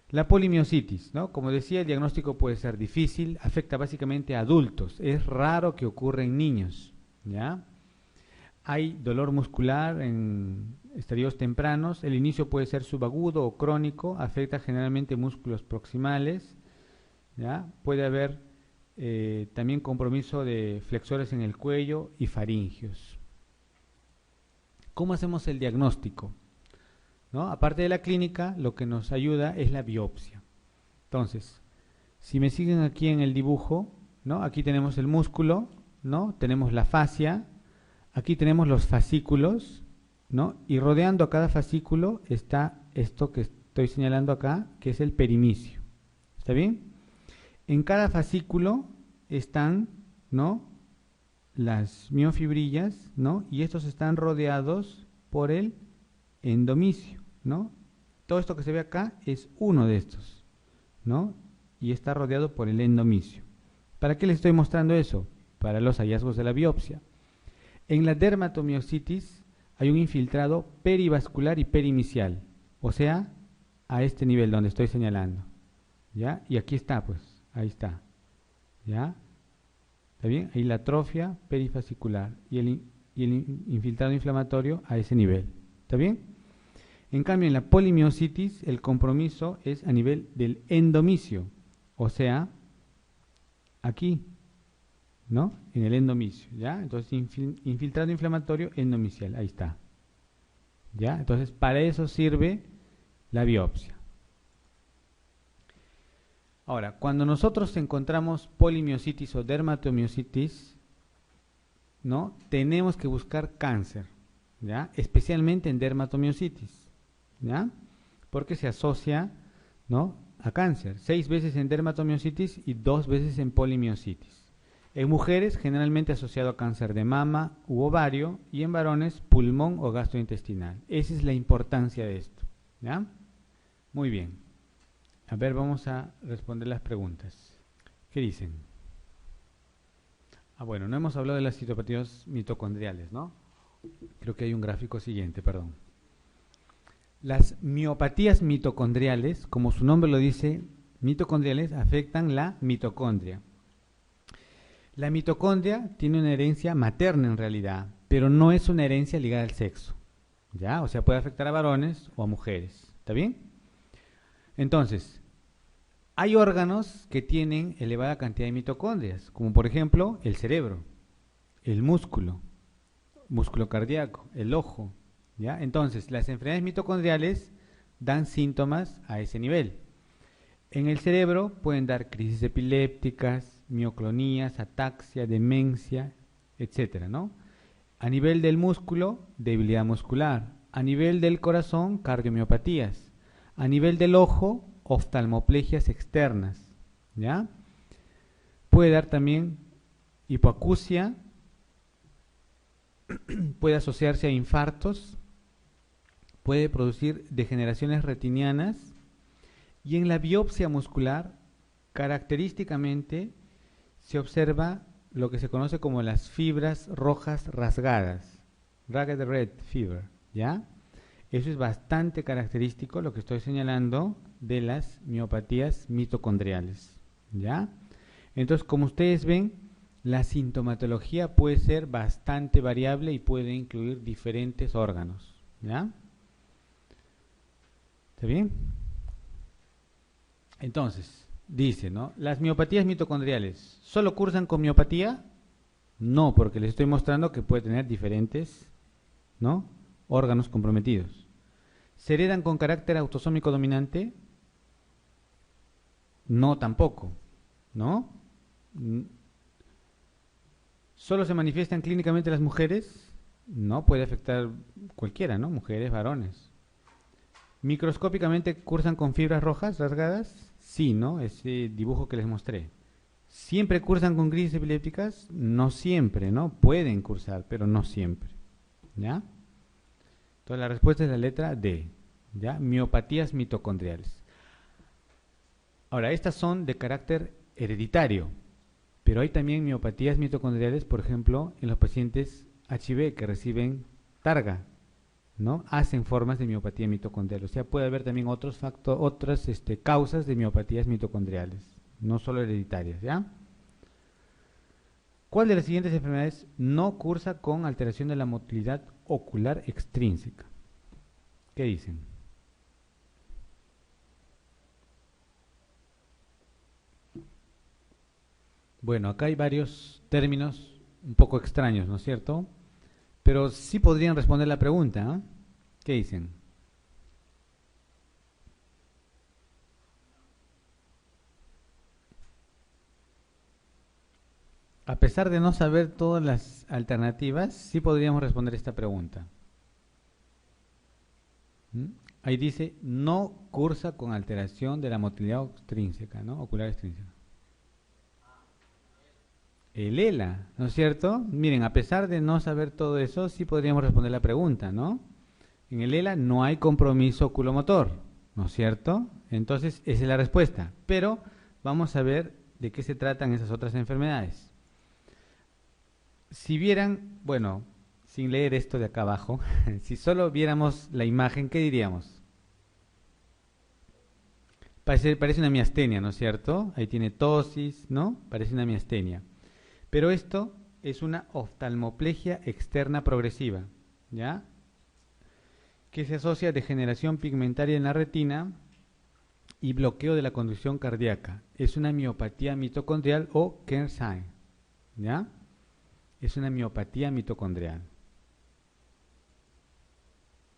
La polimiositis, ¿no? Como decía, el diagnóstico puede ser difícil, afecta básicamente a adultos, es raro que ocurra en niños, ¿ya? Hay dolor muscular en estadios tempranos, el inicio puede ser subagudo o crónico, afecta generalmente músculos proximales, ¿ya? Puede haber también compromiso de flexores en el cuello y faringios. ¿Cómo hacemos el diagnóstico? ¿No? Aparte de la clínica, lo que nos ayuda es la biopsia. Entonces, si me siguen aquí en el dibujo, ¿no? Aquí tenemos el músculo, ¿no? Tenemos la fascia, aquí tenemos los fascículos, ¿no? Y rodeando a cada fascículo está esto que estoy señalando acá, que es el perimicio. ¿Está bien? En cada fascículo están, ¿no? Las miofibrillas, ¿no? Y estos están rodeados por el endomicio, ¿no? Todo esto que se ve acá es uno de estos, ¿no? Y está rodeado por el endomicio. ¿Para qué les estoy mostrando eso? Para los hallazgos de la biopsia. En la dermatomiositis hay un infiltrado perivascular y perimicial, o sea, a este nivel donde estoy señalando, ¿ya? Y aquí está, pues, ahí está, ¿ya? ¿Está bien? Ahí la atrofia perifascicular y el infiltrado inflamatorio a ese nivel, ¿está bien? En cambio, en la polimiositis el compromiso es a nivel del endomicio, o sea, aquí, ¿no? En el endomicio, ¿ya? Entonces, infiltrado inflamatorio endomicial, ahí está, ¿ya? Entonces, para eso sirve la biopsia. Ahora, cuando nosotros encontramos polimiositis o dermatomiositis, ¿no? Tenemos que buscar cáncer, ¿ya? Especialmente en dermatomiositis, ¿ya? Porque se asocia, ¿no? A cáncer, 6 veces en dermatomiositis y 2 veces en polimiositis. En mujeres generalmente asociado a cáncer de mama u ovario y en varones pulmón o gastrointestinal. Esa es la importancia de esto, ¿ya? Muy bien. A ver, vamos a responder las preguntas. ¿Qué dicen? Bueno, no hemos hablado de las citopatías mitocondriales, ¿no? Creo que hay un gráfico siguiente, perdón. Las miopatías mitocondriales, como su nombre lo dice, mitocondriales afectan la mitocondria. La mitocondria tiene una herencia materna en realidad, pero no es una herencia ligada al sexo, ¿ya? O sea, puede afectar a varones o a mujeres, ¿está bien? Entonces, hay órganos que tienen elevada cantidad de mitocondrias, como por ejemplo el cerebro, el músculo cardíaco, el ojo, ¿ya? Entonces, las enfermedades mitocondriales dan síntomas a ese nivel. En el cerebro pueden dar crisis epilépticas, mioclonías, ataxia, demencia, etcétera, ¿no? A nivel del músculo, debilidad muscular. A nivel del corazón, cardiomiopatías. A nivel del ojo, oftalmoplegias externas, ¿ya? Puede dar también hipoacusia, puede asociarse a infartos, puede producir degeneraciones retinianas y en la biopsia muscular, característicamente, se observa lo que se conoce como las fibras rojas rasgadas, ragged red fever, ¿ya? Eso es bastante característico, lo que estoy señalando, de las miopatías mitocondriales, ¿ya? Entonces, como ustedes ven, la sintomatología puede ser bastante variable y puede incluir diferentes órganos, ¿ya? ¿Está bien? Entonces, dice, ¿no? Las miopatías mitocondriales, ¿solo cursan con miopatía? No, porque les estoy mostrando que puede tener diferentes, ¿no?, órganos comprometidos. ¿Se heredan con carácter autosómico dominante? No, tampoco, ¿no? ¿Solo se manifiestan clínicamente las mujeres? No, puede afectar cualquiera, ¿no? Mujeres, varones. ¿Microscópicamente cursan con fibras rojas rasgadas? Sí, ¿no? Ese dibujo que les mostré. ¿Siempre cursan con crisis epilépticas? No siempre, ¿no? Pueden cursar, pero no siempre, ¿ya? Entonces la respuesta es la letra D, ¿ya? Miopatías mitocondriales. Ahora, estas son de carácter hereditario, pero hay también miopatías mitocondriales, por ejemplo, en los pacientes HIV que reciben targa, ¿no? Hacen formas de miopatía mitocondrial. O sea, puede haber también otras causas de miopatías mitocondriales, no solo hereditarias, ¿ya? ¿Cuál de las siguientes enfermedades no cursa con alteración de la motilidad ocular extrínseca? ¿Qué dicen? Bueno, acá hay varios términos un poco extraños, ¿no es cierto? Pero sí podrían responder la pregunta, ¿eh? ¿Qué dicen? A pesar de no saber todas las alternativas, sí podríamos responder esta pregunta. ¿Mm? Ahí dice, no cursa con alteración de la motilidad extrínseca, ¿no? Ocular extrínseca. El ELA, ¿no es cierto? Miren, a pesar de no saber todo eso, sí podríamos responder la pregunta, ¿no? En el ELA no hay compromiso oculomotor, ¿no es cierto? Entonces, esa es la respuesta. Pero vamos a ver de qué se tratan esas otras enfermedades. Si vieran, bueno, sin leer esto de acá abajo, si solo viéramos la imagen, ¿qué diríamos? Parece una miastenia, ¿no es cierto? Ahí tiene tosis, ¿no? Parece una miastenia. Pero esto es una oftalmoplegia externa progresiva, ¿ya? Que se asocia a degeneración pigmentaria en la retina y bloqueo de la conducción cardíaca. Es una miopatía mitocondrial o Kearns-Sayre, ¿ya? Es una miopatía mitocondrial.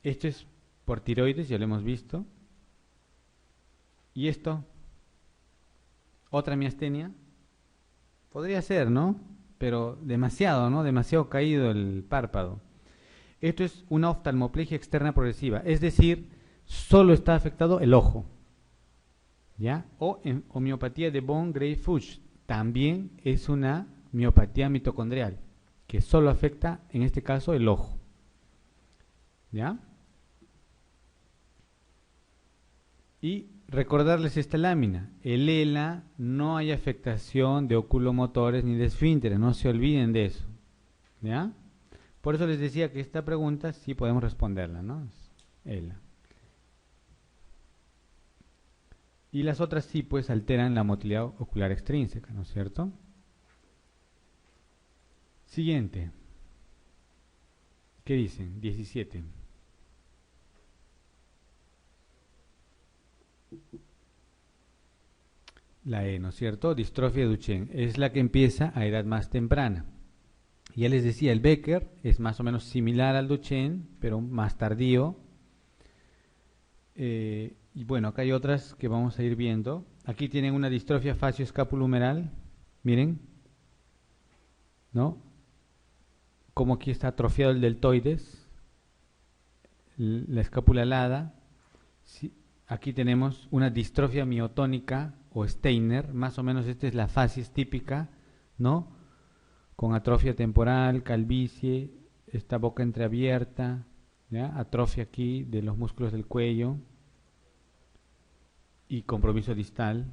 Esto es por tiroides, ya lo hemos visto. Y esto, otra miastenia, podría ser, ¿no? Pero demasiado, ¿no? Demasiado caído el párpado. Esto es una oftalmoplegia externa progresiva, es decir, solo está afectado el ojo, ¿ya? O miopatía de von Grey-Fuchs, también es una miopatía mitocondrial, que solo afecta, en este caso, el ojo, ¿ya? Y recordarles esta lámina, el ELA no hay afectación de oculomotores ni de esfínteres, no se olviden de eso, ¿ya? Por eso les decía que esta pregunta sí podemos responderla, ¿no? ELA. Y las otras sí, pues, alteran la motilidad ocular extrínseca, ¿no es cierto? Siguiente. ¿Qué dicen? 17. La E, ¿no es cierto? Distrofia de Duchenne. Es la que empieza a edad más temprana. Ya les decía, el Becker es más o menos similar al Duchenne, pero más tardío. Y bueno, acá hay otras que vamos a ir viendo. Aquí tienen una distrofia facio-escapulohumeral. Miren, ¿no? Como aquí está atrofiado el deltoides, la escápula alada. Sí, aquí tenemos una distrofia miotónica o Steiner, más o menos esta es la facies típica, ¿no? Con atrofia temporal, calvicie, esta boca entreabierta, ¿ya? Atrofia aquí de los músculos del cuello y compromiso distal.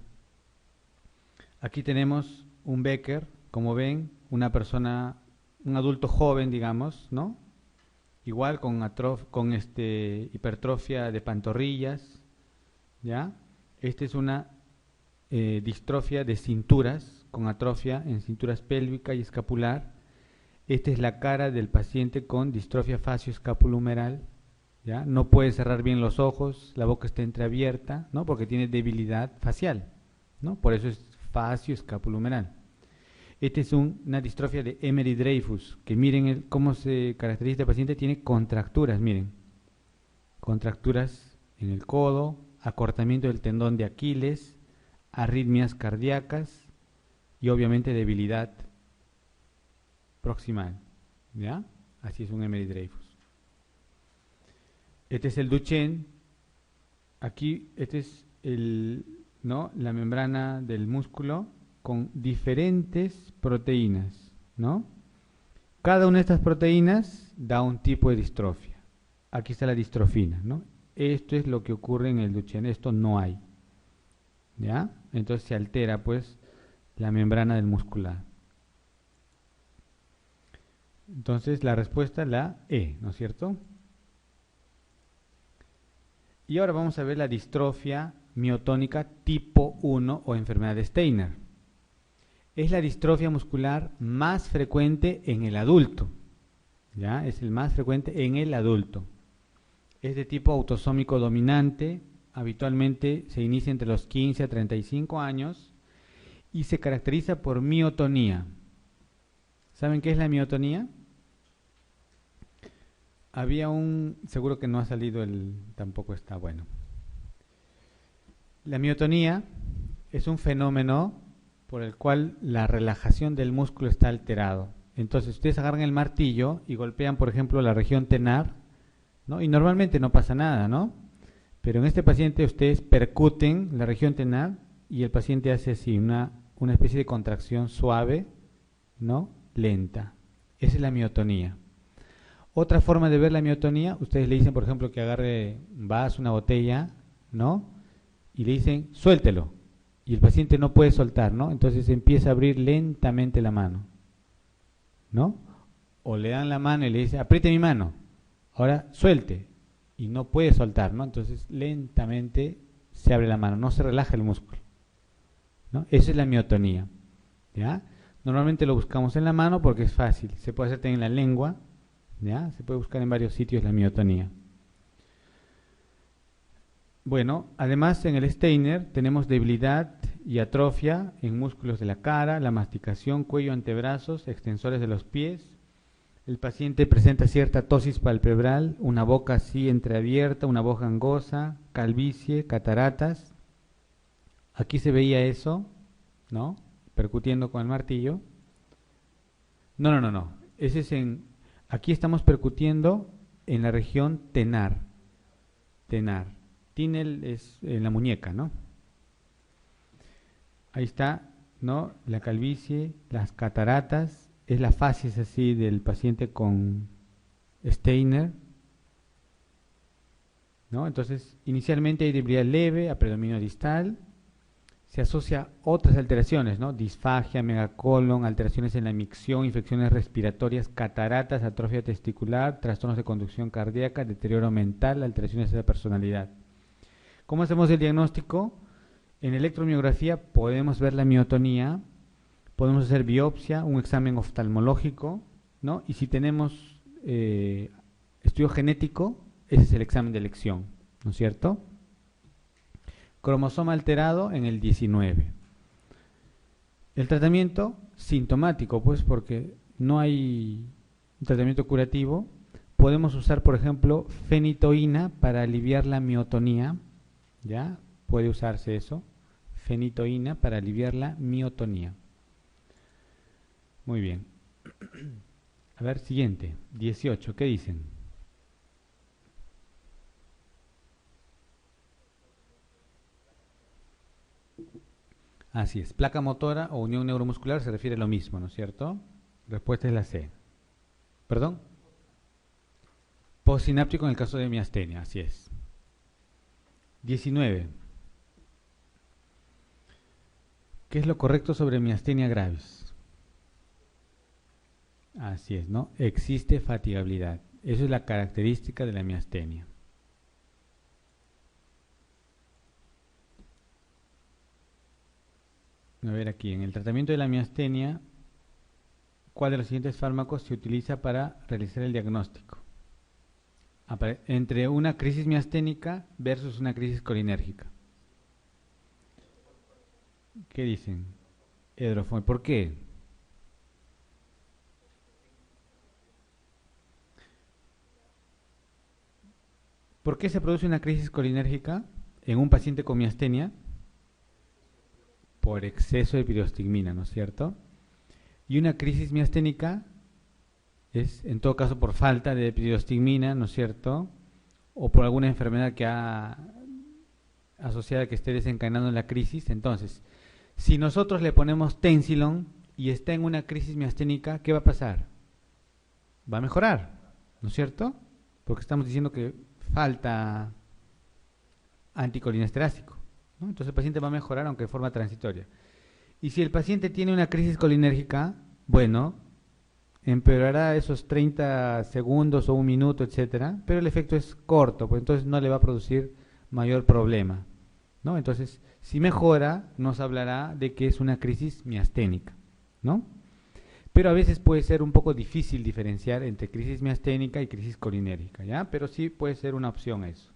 Aquí tenemos un Becker, como ven, una persona, un adulto joven, digamos, ¿no? Igual con hipertrofia de pantorrillas, ¿ya? Esta es una distrofia de cinturas, con atrofia en cinturas pélvica y escapular. Esta es la cara del paciente con distrofia facio-escapulohumeral, ¿ya? No puede cerrar bien los ojos, la boca está entreabierta, ¿no? Porque tiene debilidad facial, ¿no? Por eso es facio-escapulohumeral. Esta es una distrofia de Emery-Dreifuss, que miren cómo se caracteriza el paciente, tiene contracturas, miren, contracturas en el codo, acortamiento del tendón de Aquiles, arritmias cardíacas y obviamente debilidad proximal, ¿ya? Así es un Emery-Dreifuss. Este es el Duchenne. Aquí, este es ¿no? La membrana del músculo con diferentes proteínas, ¿no? Cada una de estas proteínas da un tipo de distrofia. Aquí está la distrofina, ¿no? Esto es lo que ocurre en el Duchenne, esto no hay, ¿ya? Entonces se altera, pues, la membrana del muscular. Entonces la respuesta es la E, ¿no es cierto? Y ahora vamos a ver la distrofia miotónica tipo 1 o enfermedad de Steiner. Es la distrofia muscular más frecuente en el adulto. ¿Ya? Es el más frecuente en el adulto. Es de tipo autosómico dominante, habitualmente se inicia entre los 15 a 35 años y se caracteriza por miotonía. ¿Saben qué es la miotonía? Había seguro que no ha salido tampoco está bueno. La miotonía es un fenómeno por el cual la relajación del músculo está alterado. Entonces ustedes agarran el martillo y golpean, por ejemplo, la región tenar, ¿no? Y normalmente no pasa nada, ¿no? Pero en este paciente ustedes percuten la región tenar y el paciente hace así una especie de contracción suave, ¿no? Lenta. Esa es la miotonía. Otra forma de ver la miotonía, ustedes le dicen, por ejemplo, que agarre un vaso, una botella, ¿no? Y le dicen, suéltelo. Y el paciente no puede soltar, ¿no? Entonces empieza a abrir lentamente la mano, ¿no? O le dan la mano y le dicen, apriete mi mano. Ahora suelte. Y no puede soltar, ¿no? Entonces lentamente se abre la mano, no se relaja el músculo, ¿no? Esa es la miotonía, ¿ya? Normalmente lo buscamos en la mano porque es fácil. Se puede hacer también en la lengua, ¿ya? Se puede buscar en varios sitios la miotonía. Bueno, además en el Steiner tenemos debilidad y atrofia en músculos de la cara, la masticación, cuello, antebrazos, extensores de los pies. El paciente presenta cierta tosis palpebral, una boca así entreabierta, una voz gangosa, calvicie, cataratas. Aquí se veía eso, ¿no? Percutiendo con el martillo. No. Ese es aquí estamos percutiendo en la región tenar. Tenar. Tinel es en la muñeca, ¿no? Ahí está, ¿no? La calvicie, las cataratas. Es la facies así del paciente con Steiner, ¿no? Entonces, inicialmente hay debilidad leve a predominio distal. Se asocia a otras alteraciones, ¿no? Disfagia, megacolon, alteraciones en la micción, infecciones respiratorias, cataratas, atrofia testicular, trastornos de conducción cardíaca, deterioro mental, alteraciones de la personalidad. ¿Cómo hacemos el diagnóstico? En electromiografía podemos ver la miotonía, podemos hacer biopsia, un examen oftalmológico, ¿no? Y si tenemos estudio genético, ese es el examen de elección, ¿no es cierto? Cromosoma alterado en el 19. El tratamiento sintomático, pues porque no hay un tratamiento curativo, podemos usar, por ejemplo, fenitoína para aliviar la miotonía, ¿ya? Puede usarse eso, fenitoína para aliviar la miotonía. Muy bien. A ver, siguiente, 18, ¿qué dicen? Así es, placa motora o unión neuromuscular se refiere a lo mismo, ¿no es cierto? Respuesta es la C. ¿Perdón? Postsináptico en el caso de miastenia, así es. 19. ¿Qué es lo correcto sobre miastenia gravis? Así es, ¿no? Existe fatigabilidad. Eso es la característica de la miastenia. A ver aquí, en el tratamiento de la miastenia, ¿cuál de los siguientes fármacos se utiliza para realizar el diagnóstico? Entre una crisis miasténica versus una crisis colinérgica. ¿Qué dicen? Edrofón. ¿Por qué? ¿Por qué se produce una crisis colinérgica en un paciente con miastenia? Por exceso de pirostigmina, ¿no es cierto? Y una crisis miasténica es, en todo caso, por falta de pirostigmina, ¿no es cierto? O por alguna enfermedad que ha asociada que esté desencadenando la crisis. Entonces, si nosotros le ponemos Tensilon y está en una crisis miasténica, ¿qué va a pasar? Va a mejorar, ¿no es cierto? Porque estamos diciendo que falta anticolinesterásico, ¿no? Entonces el paciente va a mejorar aunque de forma transitoria. Y si el paciente tiene una crisis colinérgica, bueno, empeorará esos 30 segundos o un minuto, etcétera, pero el efecto es corto, pues entonces no le va a producir mayor problema, ¿no? Entonces, si mejora, nos hablará de que es una crisis miasténica, ¿no? Pero a veces puede ser un poco difícil diferenciar entre crisis miasténica y crisis colinérgica, ¿ya? Pero sí puede ser una opción eso.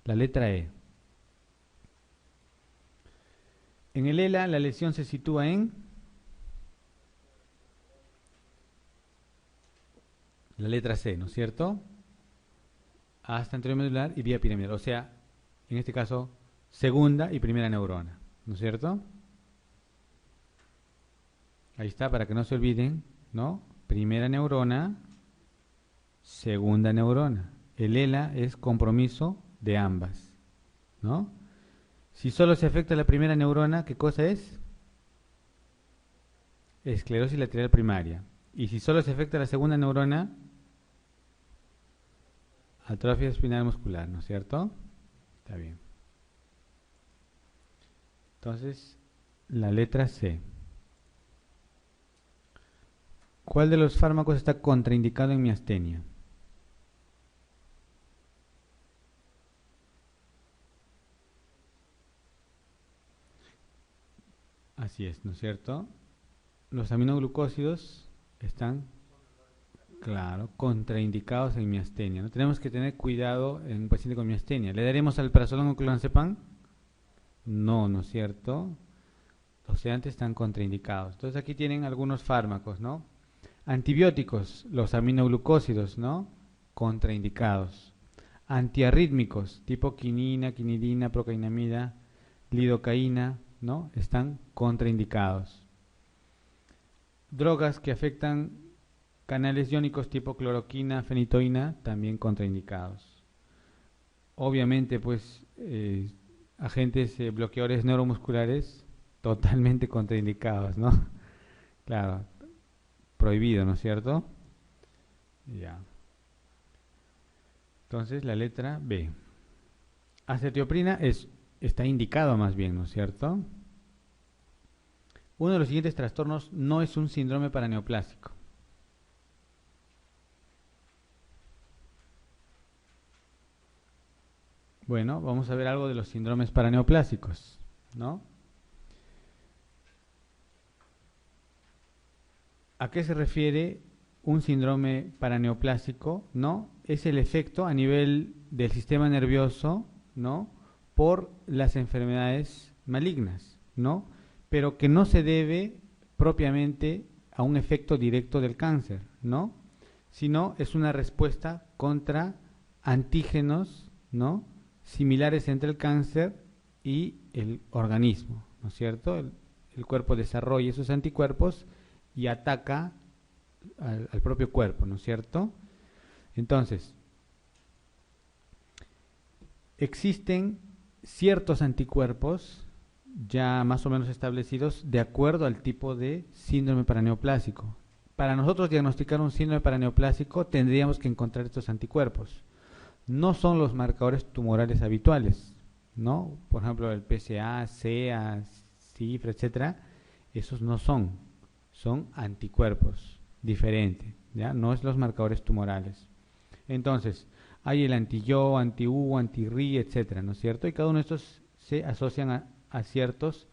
La letra E. En el ELA la lesión se sitúa en la letra C, ¿no es cierto? Hasta anterior medular y vía piramidal, o sea, en este caso, segunda y primera neurona, ¿no es cierto? Ahí está, para que no se olviden, ¿no? Primera neurona, segunda neurona. El ELA es compromiso de ambas, ¿no? Si solo se afecta la primera neurona, ¿qué cosa es? Esclerosis lateral primaria. Y si solo se afecta la segunda neurona, atrofia espinal muscular, ¿no es cierto? Está bien. Entonces, la letra C. ¿Cuál de los fármacos está contraindicado en miastenia? Así es, ¿no es cierto? Los aminoglucósidos están, claro, contraindicados en miastenia, ¿no? Tenemos que tener cuidado en un paciente con miastenia. ¿Le daremos alprazolam o clonazepam? No, ¿no es cierto? Los sedantes están contraindicados. Entonces aquí tienen algunos fármacos, ¿no? Antibióticos, los aminoglucósidos, ¿no? Contraindicados. Antiarrítmicos, tipo quinina, quinidina, procainamida, lidocaína, ¿no? Están contraindicados. Drogas que afectan canales iónicos tipo cloroquina, fenitoína, también contraindicados. Obviamente, pues, agentes bloqueadores neuromusculares, totalmente contraindicados, ¿no? Claro, prohibido, ¿no es cierto? Ya. Entonces, la letra B. Acetioprina está indicado más bien, ¿no es cierto? Uno de los siguientes trastornos no es un síndrome paraneoplásico. Bueno, vamos a ver algo de los síndromes paraneoplásicos, ¿no? ¿A qué se refiere un síndrome paraneoplásico? ¿No? Es el efecto a nivel del sistema nervioso, ¿no? Por las enfermedades malignas, ¿no? Pero que no se debe propiamente a un efecto directo del cáncer, ¿no? Sino es una respuesta contra antígenos, ¿no? Similares entre el cáncer y el organismo, ¿no es cierto? El cuerpo desarrolla esos anticuerpos y ataca al propio cuerpo, ¿no es cierto? Entonces, existen ciertos anticuerpos ya más o menos establecidos de acuerdo al tipo de síndrome paraneoplásico. Para nosotros diagnosticar un síndrome paraneoplásico tendríamos que encontrar estos anticuerpos. No son los marcadores tumorales habituales, ¿no? Por ejemplo, el PSA, CA, cifra, etcétera. Esos no son, son anticuerpos diferentes, ¿ya? No es los marcadores tumorales. Entonces, hay el anti-YO, anti-U, anti-RI, etcétera, ¿no es cierto? Y cada uno de estos se asocian a ciertos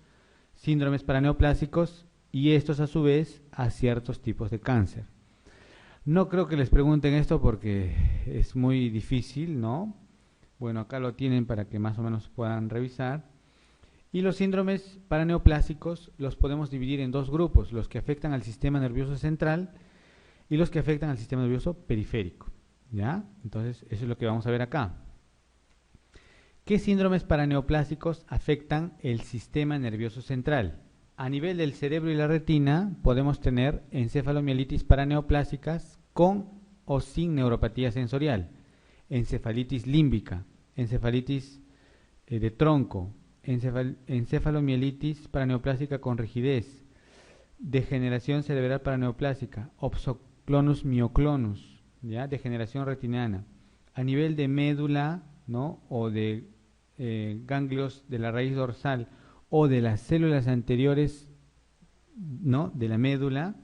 síndromes paraneoplásicos y estos a su vez a ciertos tipos de cáncer. No creo que les pregunten esto porque es muy difícil, ¿no? Bueno, acá lo tienen para que más o menos puedan revisar. Y los síndromes paraneoplásicos los podemos dividir en dos grupos, los que afectan al sistema nervioso central y los que afectan al sistema nervioso periférico, ¿ya? Entonces, eso es lo que vamos a ver acá. ¿Qué síndromes paraneoplásicos afectan el sistema nervioso central? A nivel del cerebro y la retina podemos tener encefalomielitis paraneoplásicas con o sin neuropatía sensorial, encefalitis límbica, encefalitis de tronco, encefalomielitis paraneoplásica con rigidez, degeneración cerebral paraneoplásica, opsoclonus mioclonus, ¿ya? Degeneración retiniana. A nivel de médula, ¿no? O de ganglios de la raíz dorsal o de las células anteriores, ¿no? De la médula,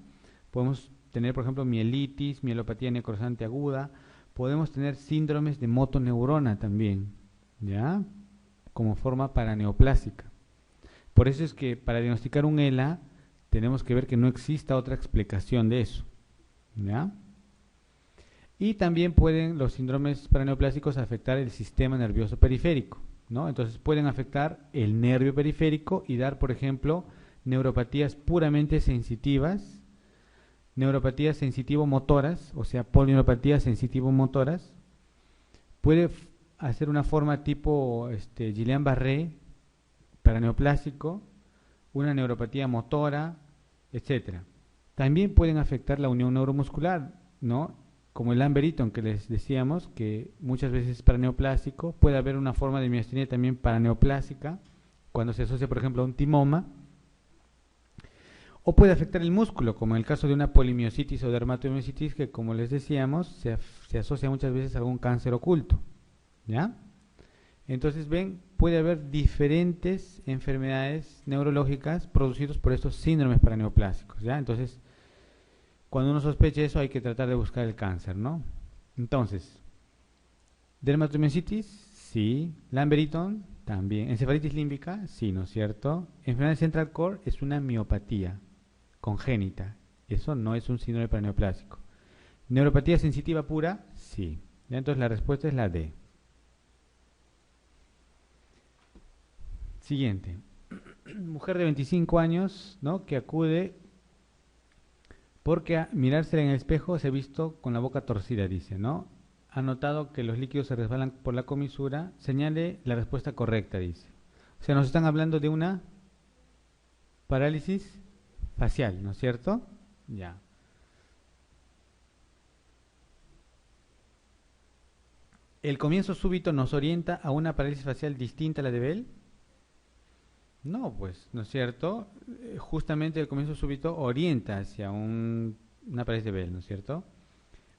podemos tener, por ejemplo, mielitis, mielopatía necrosante aguda, podemos tener síndromes de motoneurona también, ¿ya? como forma paraneoplásica. Por eso es que para diagnosticar un ELA tenemos que ver que no exista otra explicación de eso, ¿ya? Y también pueden los síndromes paraneoplásicos afectar el sistema nervioso periférico, ¿no? Entonces pueden afectar el nervio periférico y dar, por ejemplo, neuropatías puramente sensitivas, neuropatías sensitivo-motoras, o sea, polineuropatías sensitivo-motoras. Puede hacer una forma tipo Guillain-Barré, paraneoplásico, una neuropatía motora, etcétera. También pueden afectar la unión neuromuscular, ¿no? Como el Lamb-Eaton que les decíamos, que muchas veces es paraneoplásico. Puede haber una forma de miastenia también paraneoplásica, cuando se asocia, por ejemplo, a un timoma. O puede afectar el músculo, como en el caso de una polimiositis o dermatomiositis, que como les decíamos, se asocia muchas veces a algún cáncer oculto, ¿ya? Entonces, ven, puede haber diferentes enfermedades neurológicas producidas por estos síndromes paraneoplásicos, ¿ya? Entonces, cuando uno sospecha eso, hay que tratar de buscar el cáncer, ¿no? Entonces, dermatomiositis, sí. Lamb-Eaton, también. Encefalitis límbica, sí, ¿no es cierto? Enfermedad central core es una miopatía congénita. Eso no es un síndrome paraneoplásico. Neuropatía sensitiva pura, sí. ¿Ya? Entonces, la respuesta es la D. Siguiente. Mujer de 25 años, ¿no? Que acude porque a mirársela en el espejo se ha visto con la boca torcida, dice, ¿no? Ha notado que los líquidos se resbalan por la comisura. Señale la respuesta correcta, dice. O sea, nos están hablando de una parálisis facial, ¿no es cierto? Ya. ¿El comienzo súbito nos orienta a una parálisis facial distinta a la de Bell? No, pues, ¿no es cierto? Justamente el comienzo súbito orienta hacia una parálisis de Bell, ¿no es cierto?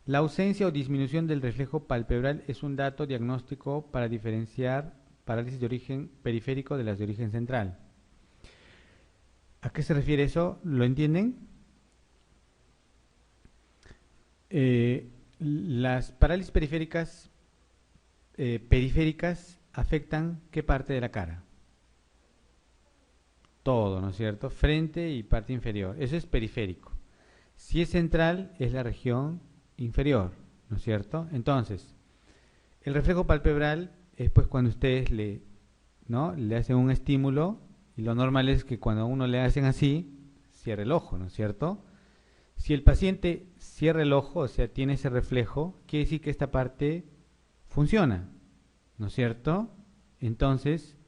La ausencia o disminución del reflejo palpebral es un dato diagnóstico para diferenciar parálisis de origen periférico de las de origen central. ¿A qué se refiere eso? ¿Lo entienden? Las parálisis periféricas afectan ¿qué parte de la cara? Todo, ¿no es cierto? Frente y parte inferior. Eso es periférico. Si es central, es la región inferior, ¿no es cierto? Entonces, el reflejo palpebral es pues cuando ustedes le hacen un estímulo, y lo normal es que cuando a uno le hacen así, cierre el ojo, ¿no es cierto? Si el paciente cierra el ojo, o sea, tiene ese reflejo, quiere decir que esta parte funciona, ¿no es cierto? Entonces,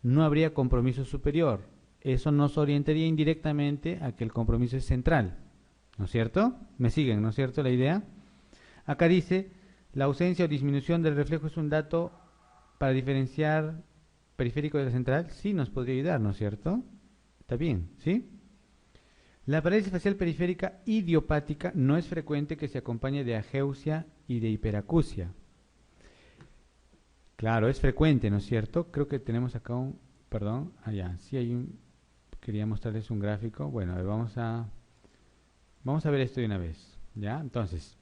no habría compromiso superior. Eso nos orientaría indirectamente a que el compromiso es central, ¿no es cierto? ¿Me siguen, no es cierto la idea? Acá dice, la ausencia o disminución del reflejo es un dato para diferenciar periférico de la central. Sí, nos podría ayudar, ¿no es cierto? Está bien, ¿sí? La parálisis facial periférica idiopática no es frecuente que se acompañe de ageusia y de hiperacusia. Claro, es frecuente, ¿no es cierto? Creo que tenemos acá sí hay quería mostrarles un gráfico. Bueno, a ver, vamos a ver esto de una vez, ¿ya? Entonces,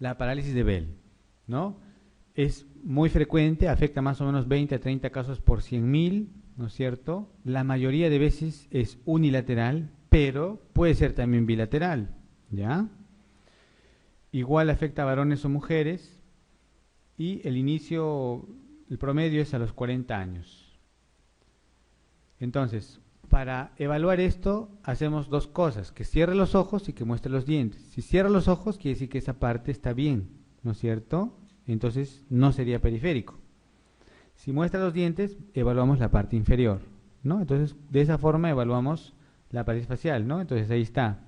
la parálisis de Bell, ¿no? Es muy frecuente, afecta más o menos 20 a 30 casos por 100.000, ¿no es cierto? La mayoría de veces es unilateral, pero puede ser también bilateral, ¿ya? Igual afecta a varones o mujeres y el promedio es a los 40 años. Entonces, para evaluar esto, hacemos dos cosas, que cierre los ojos y que muestre los dientes. Si cierra los ojos, quiere decir que esa parte está bien, ¿no es cierto? Entonces, no sería periférico. Si muestra los dientes, evaluamos la parte inferior, ¿no? Entonces, de esa forma evaluamos la parálisis facial, ¿no? Entonces, ahí está.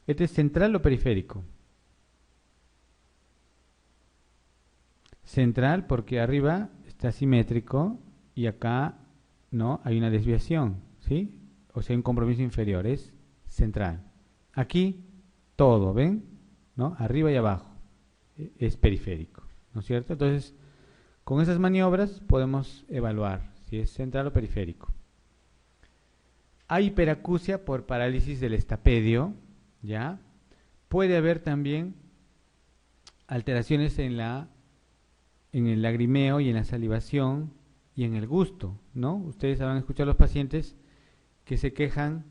¿Este es central o periférico? Central porque arriba está simétrico y acá no hay una desviación, ¿sí? O sea, un compromiso inferior, es central. Aquí todo, ¿ven? ¿No? Arriba y abajo es periférico, ¿no es cierto? Entonces, con esas maniobras podemos evaluar si es central o periférico. Hay hiperacusia por parálisis del estapedio, ¿ya? Puede haber también alteraciones en el lagrimeo y en la salivación, y en el gusto, ¿no? Ustedes habrán escuchado a los pacientes que se quejan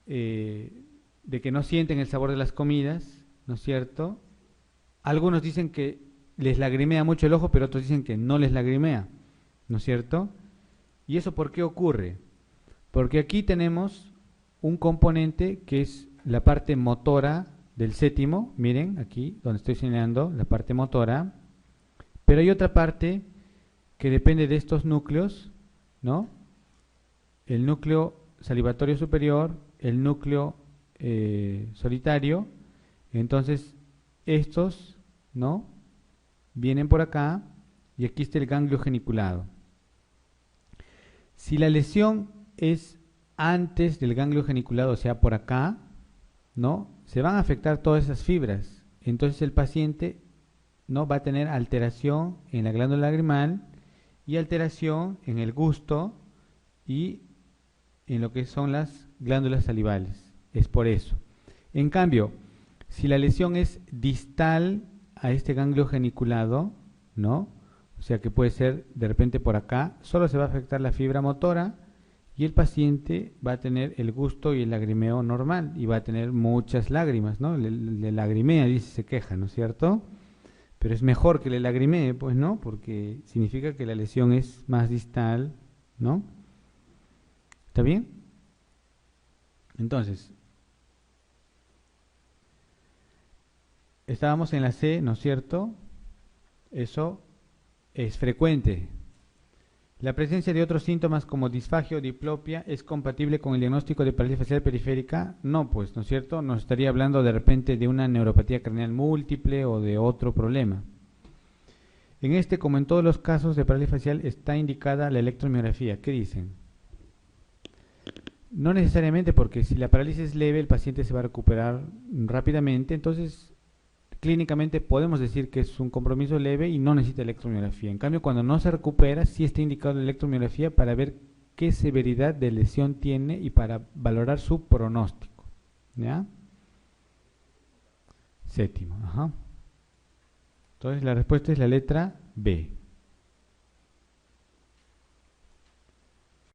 de que no sienten el sabor de las comidas, ¿no es cierto? Algunos dicen que les lagrimea mucho el ojo, pero otros dicen que no les lagrimea, ¿no es cierto? ¿Y eso por qué ocurre? Porque aquí tenemos un componente que es la parte motora del séptimo, miren aquí donde estoy señalando la parte motora, pero hay otra parte que depende de estos núcleos, ¿no? El núcleo salivatorio superior, el núcleo solitario. Entonces estos, ¿no?, vienen por acá y aquí está el ganglio geniculado. Si la lesión es antes del ganglio geniculado, o sea, por acá, ¿no?, se van a afectar todas esas fibras. Entonces el paciente, ¿no?, va a tener alteración en la glándula lagrimal y alteración en el gusto y en lo que son las glándulas salivales. Es por eso. En cambio, si la lesión es distal a este ganglio geniculado, ¿no?, o sea que puede ser de repente por acá, solo se va a afectar la fibra motora y el paciente va a tener el gusto y el lagrimeo normal y va a tener muchas lágrimas, ¿no? Le lagrimea, dice, se queja, ¿no es cierto? Pero es mejor que le lagrimee, pues, ¿no? Porque significa que la lesión es más distal, ¿no? ¿Está bien? Entonces, estábamos en la C, ¿no es cierto? Eso es frecuente. La presencia de otros síntomas como disfagia o diplopia es compatible con el diagnóstico de parálisis facial periférica. No, pues, ¿no es cierto? Nos estaría hablando de repente de una neuropatía craneal múltiple o de otro problema. En este, como en todos los casos de parálisis facial, está indicada la electromiografía. ¿Qué dicen? No necesariamente, porque si la parálisis es leve, el paciente se va a recuperar rápidamente. Entonces, clínicamente podemos decir que es un compromiso leve y no necesita electromiografía. En cambio, cuando no se recupera, sí está indicado la electromiografía para ver qué severidad de lesión tiene y para valorar su pronóstico. ¿Ya? Séptimo. Ajá. Entonces, la respuesta es la letra B.